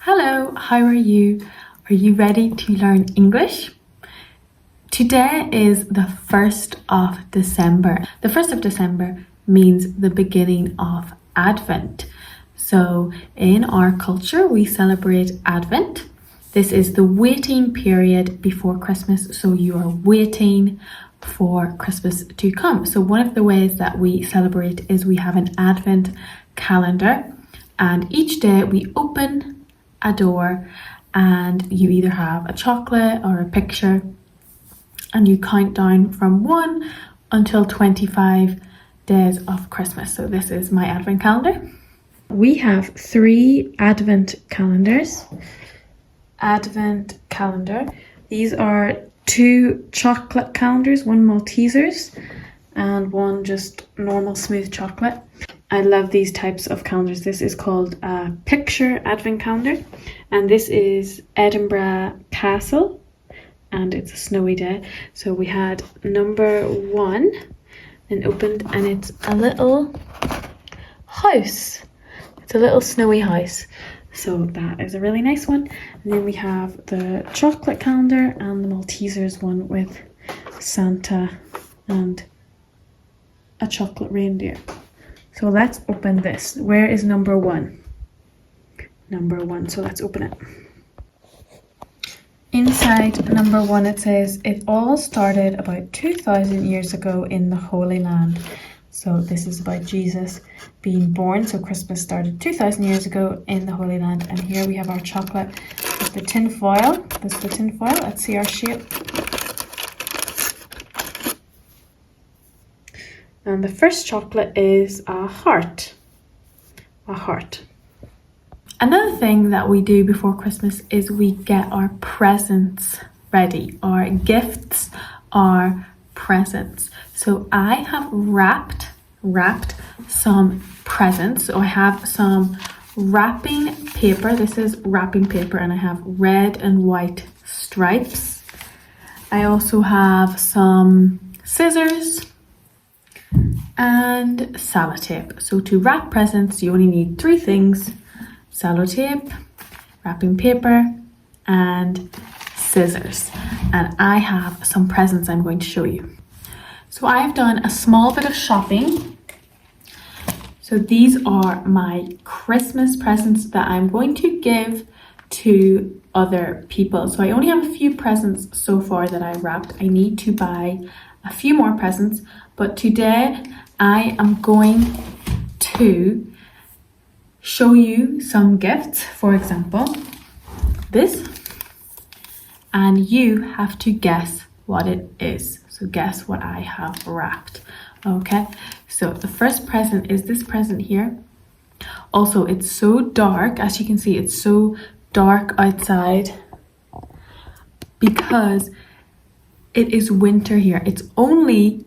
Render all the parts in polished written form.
Hello, how are you? Are you ready to learn English? Today is the 1st of December. The 1st of December means the beginning of Advent. So in our culture, we celebrate Advent. This is the waiting period before Christmas. So you are waiting for Christmas to come. So one of the ways that we celebrate is we have an Advent calendar, and each day we open a door and you either have a chocolate or a picture, and you count down from 1 until 25 days of Christmas. So this is my Advent calendar. We have 3 Advent calendars. Advent calendar. These are 2 chocolate calendars, one Maltesers and one just normal smooth chocolate. I love these types of calendars. This is called a picture Advent calendar, and this is Edinburgh Castle, and it's a snowy day. So we had number 1 and opened, and it's a little house. It's a little snowy house. So that is a really nice one. And then we have the chocolate calendar and the Maltesers one with Santa and a chocolate reindeer. So let's open this. Where is number 1? Number 1, so let's open it. Inside number 1 it says, it all started about 2,000 years ago in the Holy Land. So this is about Jesus being born. So Christmas started 2,000 years ago in the Holy Land. And here we have our chocolate with the tin foil. This is the tin foil. Let's see our shape. And the first chocolate is a heart. A heart. Another thing that we do before Christmas is we get our presents ready. Our gifts, our presents. So I have wrapped some presents. So I have some wrapping paper. This is wrapping paper, and I have red and white stripes. I also have some scissors and sellotape. So to wrap presents, you only need 3 things: sellotape, wrapping paper, and scissors. And I have some presents I'm going to show you. So I've done a small bit of shopping. So these are my Christmas presents that I'm going to give to other people. So I only have a few presents so far that I wrapped. I need to buy a few more presents, but today I am going to show you some gifts. For example, this, and you have to guess what it is. So guess what I have wrapped. Okay, so the first present is this present here. Also, it's so dark. As you can see, it's so dark outside because it is winter here. It's only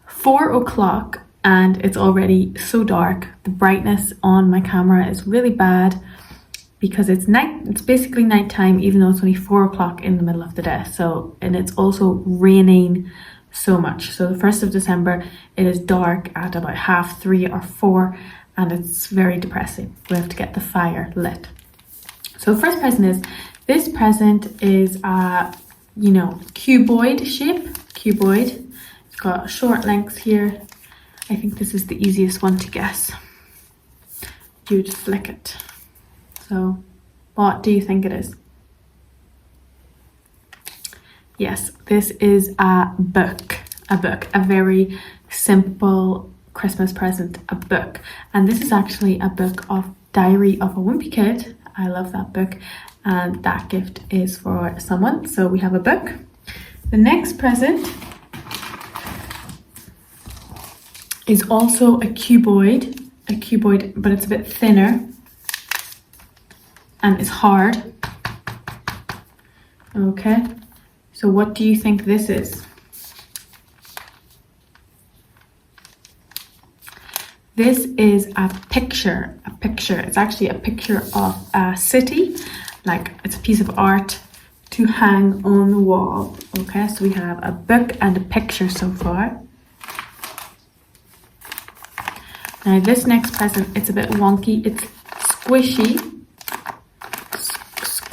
4 o'clock and it's already so dark. The brightness on my camera is really bad because it's night. It's basically nighttime, even though it's only 4 o'clock in the middle of the day. So, and it's also raining so much. So the 1st of December, it is dark at about 3:30 or 4, and it's very depressing. We have to get the fire lit. So the first present is, this present is a, cuboid shape, cuboid. It's got short lengths here. I think this is the easiest one to guess. You just flick it. So what do you think it is? Yes, this is a book, a very simple Christmas present, a book. And this is actually a book of Diary of a Wimpy Kid. I love that book, and that gift is for someone. So we have a book. The next present is also a cuboid, but it's a bit thinner and it's hard. Okay. So what do you think this is? This is a picture. It's actually a picture of a city, like it's a piece of art to hang on the wall. Okay, so we have a book and a picture so far. Now this next present, it's a bit wonky. It's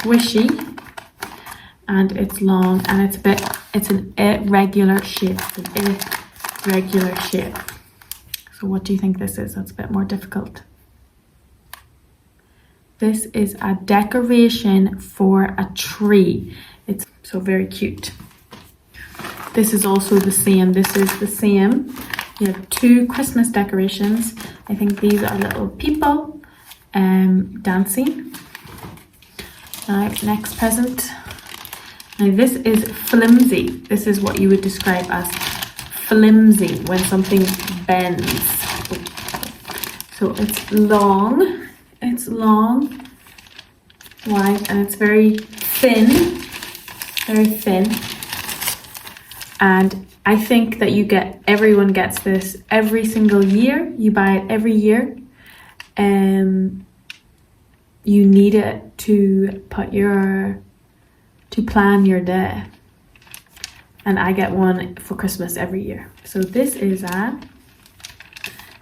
squishy and it's long and it's an irregular shape. It's an irregular shape. So what do you think this is? That's a bit more difficult. This is a decoration for a tree. It's so very cute. This is also the same. This is the same. You have two Christmas decorations. I think these are little people dancing. Now, next present. Now this is flimsy. This is what you would describe as flimsy, when something bends. So it's long, wide, and it's very thin, and I think that everyone gets this every single year. You buy it every year. You need it to plan your day, and I get one for Christmas every year. So this is a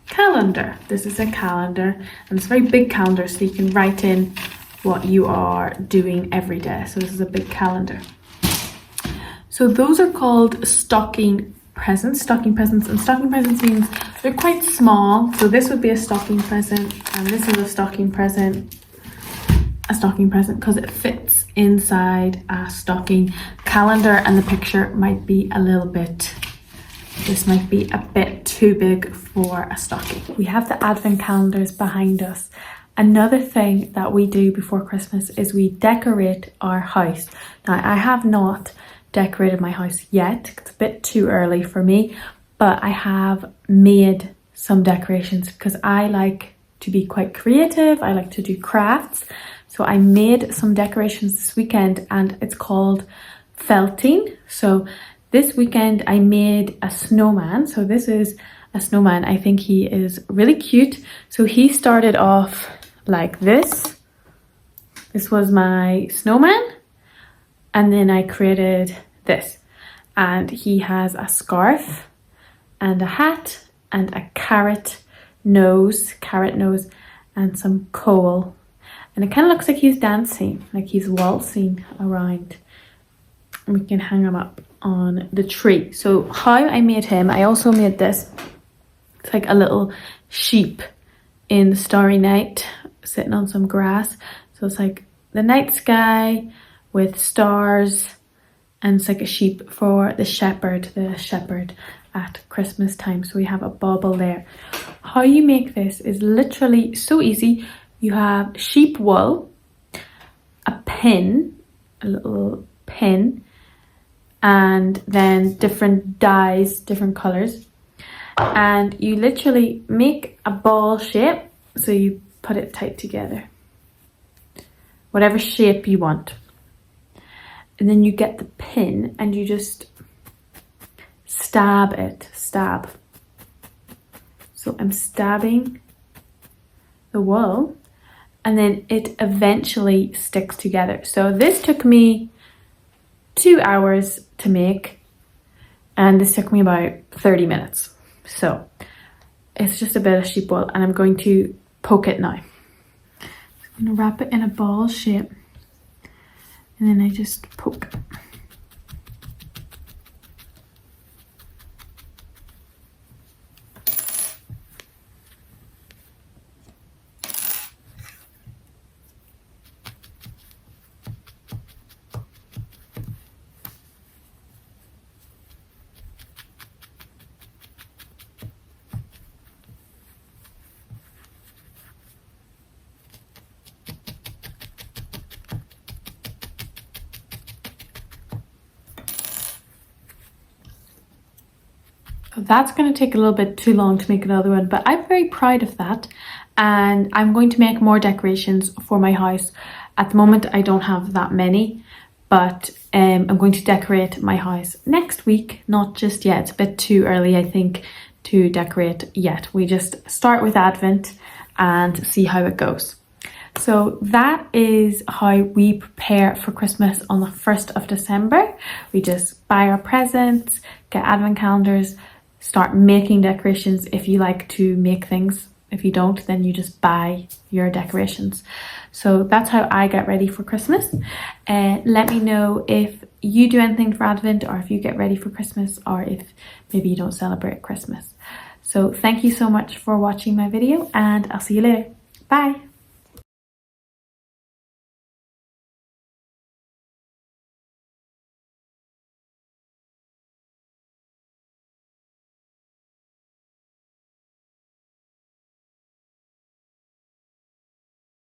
calendar. This is a calendar, and it's a very big calendar, so you can write in what you are doing every day. So this is a big calendar. So those are called stocking presents, and stocking presents means they're quite small. So this would be a stocking present, and this is a stocking present because it fits inside a stocking. Calendar and the picture might be this might be a bit too big for a stocking. We have the advent calendars behind us. Another thing that we do before Christmas is we decorate our house. Now, I have not decorated my house yet. It's a bit too early for me, but I have made some decorations because I like to be quite creative. I like to do crafts. So I made some decorations this weekend, and it's called felting. So this weekend I made a snowman. So this is a snowman. I think he is really cute. So he started off like this. This was my snowman. And then I created this. And he has a scarf and a hat and a carrot nose, and some coal. And it kind of looks like he's dancing, like he's waltzing around. We can hang him up on the tree. So how I made him, I also made this. It's like a little sheep in the starry night sitting on some grass. So it's like the night sky with stars, and it's like a sheep for the shepherd at Christmas time. So we have a bauble there. How you make this is literally so easy. You have sheep wool, a little pin, and then different dyes, different colors. And you literally make a ball shape. So you put it tight together, whatever shape you want. And then you get the pin and you just stab. So I'm stabbing the wool, and then it eventually sticks together. So this took me 2 hours to make, and this took me about 30 minutes. So it's just a bit of sheep wool, and I'm going to poke it now. I'm going to wrap it in a ball shape, and then I just poke. That's going to take a little bit too long to make another one, but I'm very proud of that, and I'm going to make more decorations for my house. At the moment I don't have that many, but I'm going to decorate my house next week, not just yet. It's a bit too early, I think, to decorate yet. We just start with Advent and see how it goes. So that is how we prepare for Christmas on the 1st of December. We just buy our presents, get Advent calendars, start making decorations if you like to make things If you don't, then you just buy your decorations. So that's how I get ready for Christmas. Let me know if you do anything for Advent, or if you get ready for Christmas, or if maybe you don't celebrate Christmas. So thank you so much for watching my video, and I'll see you later. Bye.